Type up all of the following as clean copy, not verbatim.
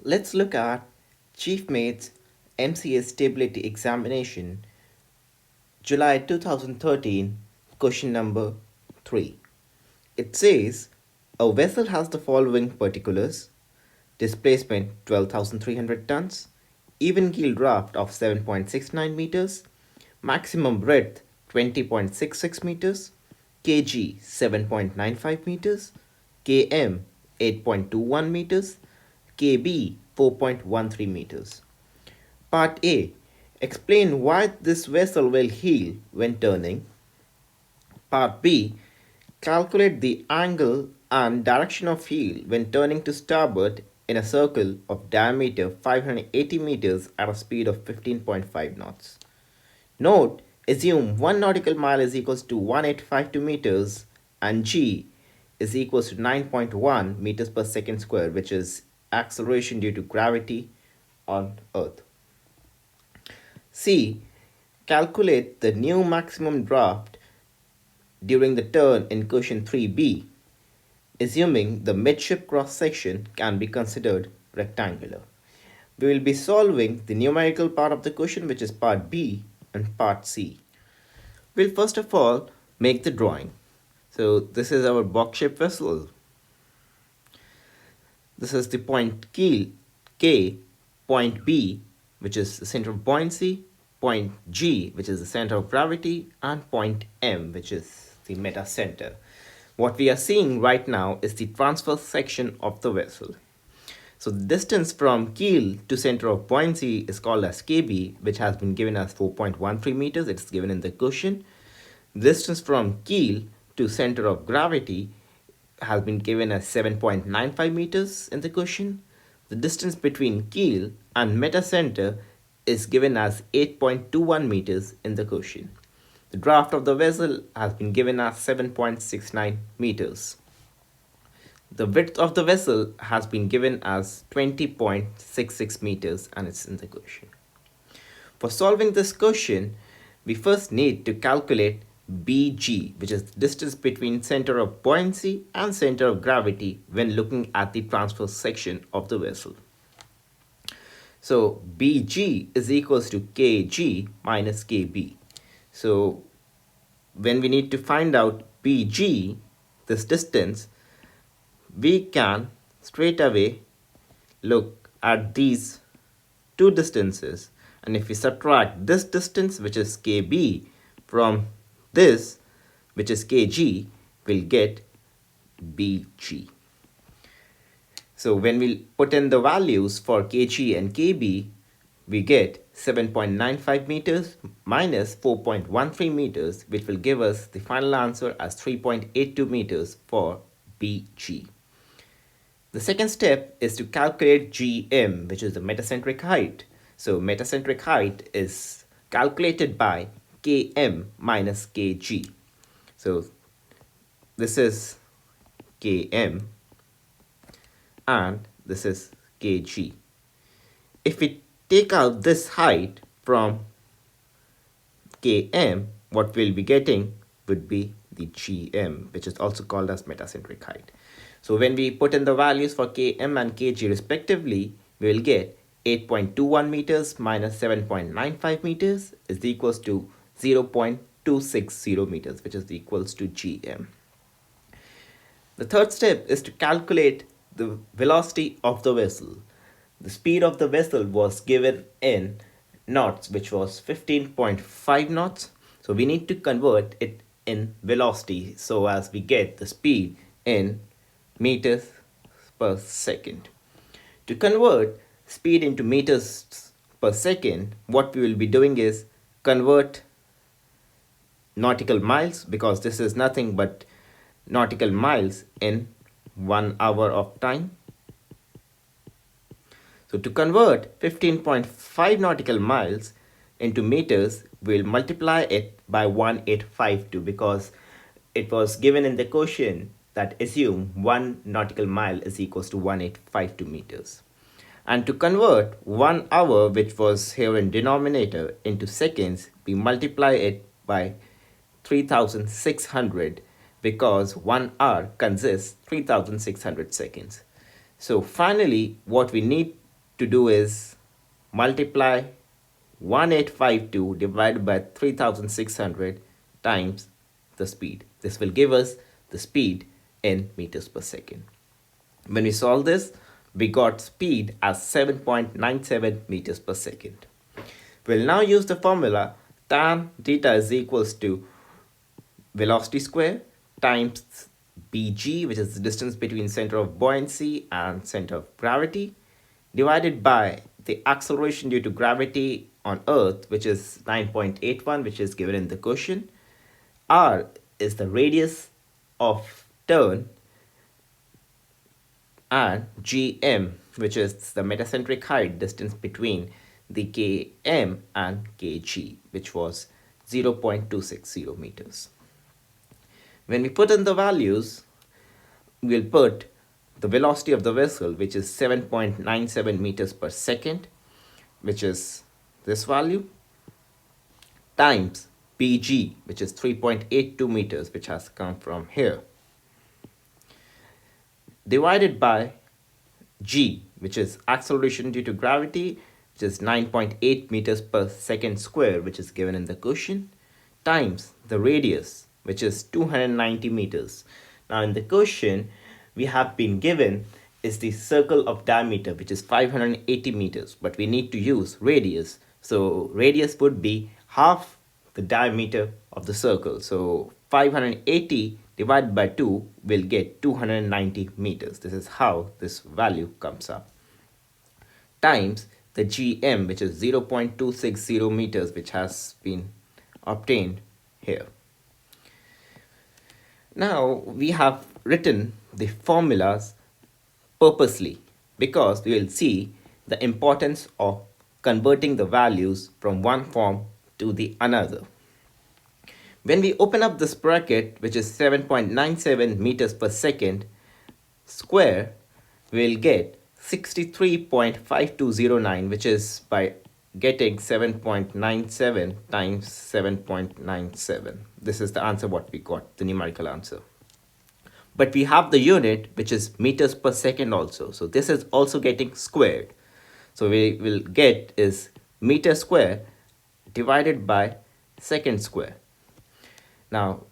let's look at Chief Mate's MCA Stability Examination, July 2013, question number 3. It says a vessel has the following particulars: displacement 12,300 tons, even keel draft of 7.69 meters, maximum breadth 20.66 meters, kg 7.95 meters, km 8.21 meters, kb 4.13 meters. Part A. Explain why this vessel will heel when turning. Part B. Calculate the angle and direction of heel when turning to starboard in a circle of diameter 580 meters at a speed of 15.5 knots. Note, assume 1 nautical mile is equals to 1852 meters and g is equals to 9.1 meters per second square, which is acceleration due to gravity on Earth. C. Calculate the new maximum draft during the turn in question 3b, assuming the midship cross section can be considered rectangular. We will be solving the numerical part of the question, which is part B and part C. We'll first of all make the drawing. So this is our box shaped vessel. This is the point keel K, point B, which is the center of buoyancy, point G, which is the center of gravity, and point M, which is the metacenter. What we are seeing right now is the transverse section of the vessel. So the distance from keel to center of buoyancy is called as kb, which has been given as 4.13 meters. It's given in the question. Distance from keel to center of gravity has been given as 7.95 meters in the question. The distance between keel and metacenter is given as 8.21 meters in the question. The draft of the vessel has been given as 7.69 meters. The width of the vessel has been given as 20.66 meters and it's in the question. For solving this question, we first need to calculate BG, which is the distance between center of buoyancy and center of gravity when looking at the transverse section of the vessel. So BG is equals to KG minus KB. So when we need to find out BG, this distance, we can straight away look at these two distances, and if we subtract this distance, which is KB, from this, which is KG, we'll get BG. So when we put in the values for KG and KB, we get 7.95 meters minus 4.13 meters, which will give us the final answer as 3.82 meters for BG. The second step is to calculate GM, which is the metacentric height. So metacentric height is calculated by Km minus Kg. So this is Km and this is Kg. If we take out this height from Km, what we'll be getting would be the Gm, which is also called as metacentric height. So when we put in the values for Km and Kg respectively, we will get 8.21 meters minus 7.95 meters is equals to 0.260 meters, which is equals to Gm. The third step is to calculate the velocity of the vessel. The speed of the vessel was given in knots, which was 15.5 knots. So we need to convert it in velocity so as we get the speed in meters per second. To convert speed into meters per second, what we will be doing is convert nautical miles, because this is nothing but nautical miles in 1 hour of time. So to convert 15.5 nautical miles into meters, we'll multiply it by 1852, because it was given in the question that assume 1 nautical mile is equals to 1852 meters. And to convert 1 hour, which was here in denominator, into seconds, we multiply it by 3600, because 1 hour consists 3600 seconds. So finally, what we need to do is multiply 1852 divided by 3600 times the speed. This will give us the speed in meters per second. When we solve this, we got speed as 7.97 meters per second. We'll now use the formula tan theta is equals to velocity square times bg, which is the distance between center of buoyancy and center of gravity, divided by the acceleration due to gravity on Earth, which is 9.81, which is given in the question. R is the radius of turn, and gm, which is the metacentric height distance between the km and kg, which was 0.260 meters. When we put in the values, we'll put the velocity of the vessel, which is 7.97 meters per second, which is this value, times pg, which is 3.82 meters, which has come from here, divided by g, which is acceleration due to gravity, which is 9.8 meters per second square, which is given in the question, times the radius, which is 290 meters. Now in the question, we have been given is the circle of diameter, which is 580 meters, but we need to use radius. So radius would be half the diameter of the circle. So 580 divided by 2 will get 290 meters. This is how this value comes up. Times the gm, which is 0.260 meters, which has been obtained here. Now we have written the formulas purposely because we will see the importance of converting the values from one form to the another. When we open up this bracket, which is 7.97 meters per second square, we'll get 63.5209, which is by getting 7.97 times 7.97. This is the answer what we got, the numerical answer. But we have the unit, which is meters per second also. So this is also getting squared. So we will get is meter square divided by second square. Now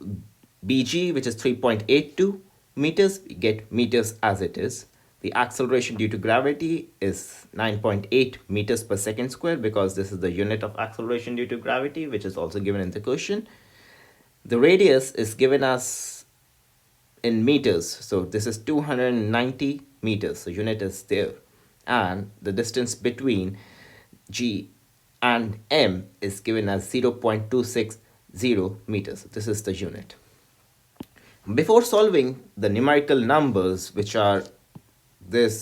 bg, which is 3.82 meters, we get meters as it is. The acceleration due to gravity is 9.8 meters per second square because this is the unit of acceleration due to gravity, which is also given in the question. The radius is given us in meters, so this is 290 meters, so unit is there. And the distance between G and M is given as 0.260 meters. This is the unit. Before solving the numerical numbers, which are this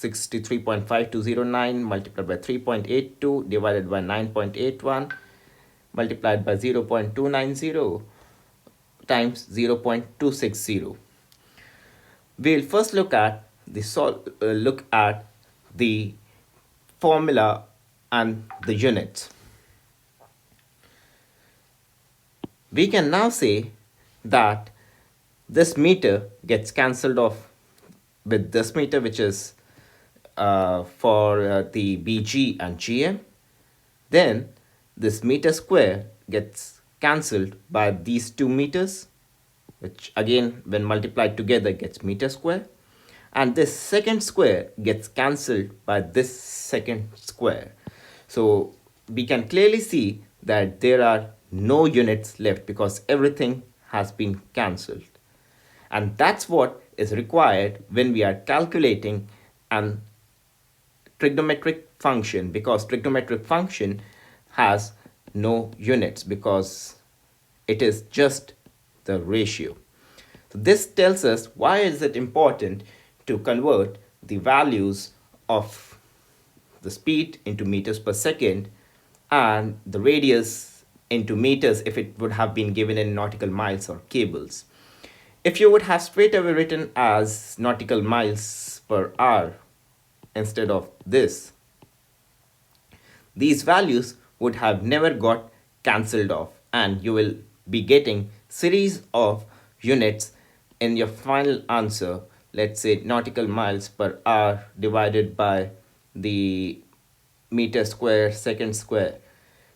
63.5209 multiplied by 3.82 divided by 9.81 multiplied by 0.290 times 0.260. We'll first look at the formula and the units. We can now say that this meter gets cancelled off with this meter, which is for the BG and GM. Then this meter square gets cancelled by these 2 meters, which again when multiplied together gets meter square. And this second square gets cancelled by this second square. So we can clearly see that there are no units left because everything has been cancelled. And that's what is required when we are calculating an trigonometric function, because trigonometric function has no units because it is just the ratio. So this tells us why is it important to convert the values of the speed into meters per second and the radius into meters if it would have been given in nautical miles or cables. If you would have straight away written as nautical miles per hour instead of this, these values would have never got cancelled off and you will be getting series of units in your final answer. Let's say nautical miles per hour divided by the meter square, second square.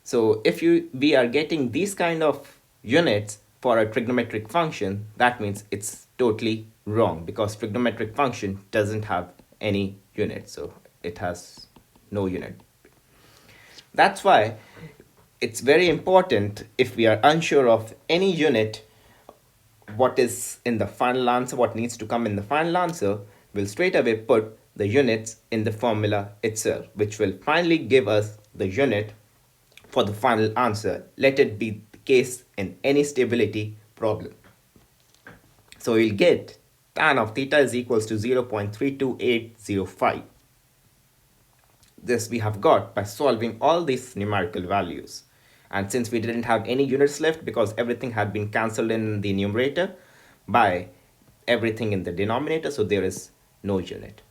So if we are getting these kind of units for a trigonometric function, that means it's totally wrong because trigonometric function doesn't have any unit. So it has no unit. That's why it's very important if we are unsure of any unit, what is in the final answer, what needs to come in the final answer, we'll straight away put the units in the formula itself, which will finally give us the unit for the final answer. Let it be the case in any stability problem. So we'll get tan of theta is equals to 0.32805. This we have got by solving all these numerical values. And since we didn't have any units left because everything had been cancelled in the numerator by everything in the denominator, so there is no unit.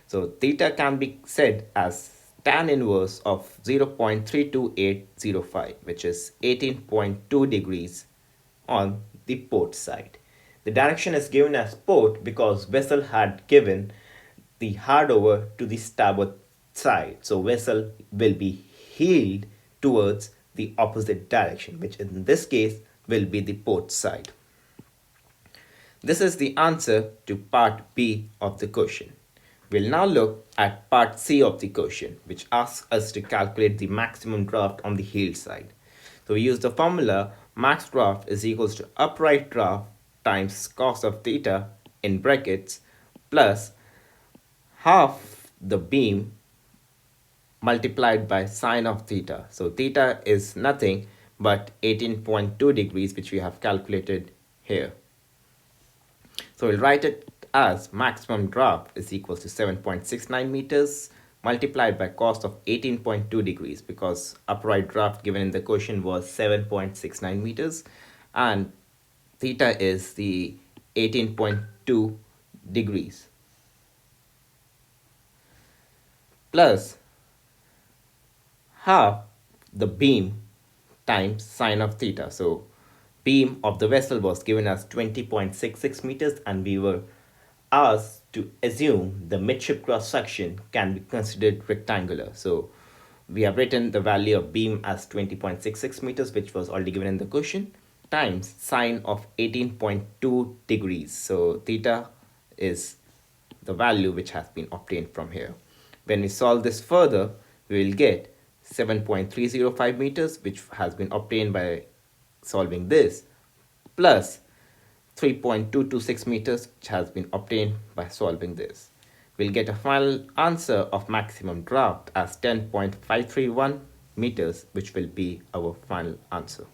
So theta can be said as tan inverse of 0.32805, which is 18.2 degrees on the port side. The direction is given as port because vessel had given the hard over to the starboard side. So vessel will be heeled towards the opposite direction, which in this case will be the port side. This is the answer to part B of the question. We'll now look at part C of the question, which asks us to calculate the maximum draft on the heel side. So we use the formula max draft is equals to upright draft times cos of theta in brackets plus half the beam multiplied by sine of theta. So theta is nothing but 18.2 degrees, which we have calculated here. So we'll write it as maximum draft is equals to 7.69 meters multiplied by cos of 18.2 degrees because upright draft given in the question was 7.69 meters and theta is the 18.2 degrees plus half the beam times sine of theta. So beam of the vessel was given as 20.66 meters and we were asked to assume the midship cross section can be considered rectangular. So we have written the value of beam as 20.66 meters, which was already given in the question, times sine of 18.2 degrees. So theta is the value which has been obtained from here. When we solve this further, we will get 7.305 meters, which has been obtained by solving this, plus 3.226 meters, which has been obtained by solving this. We'll get a final answer of maximum draft as 10.531 meters, which will be our final answer.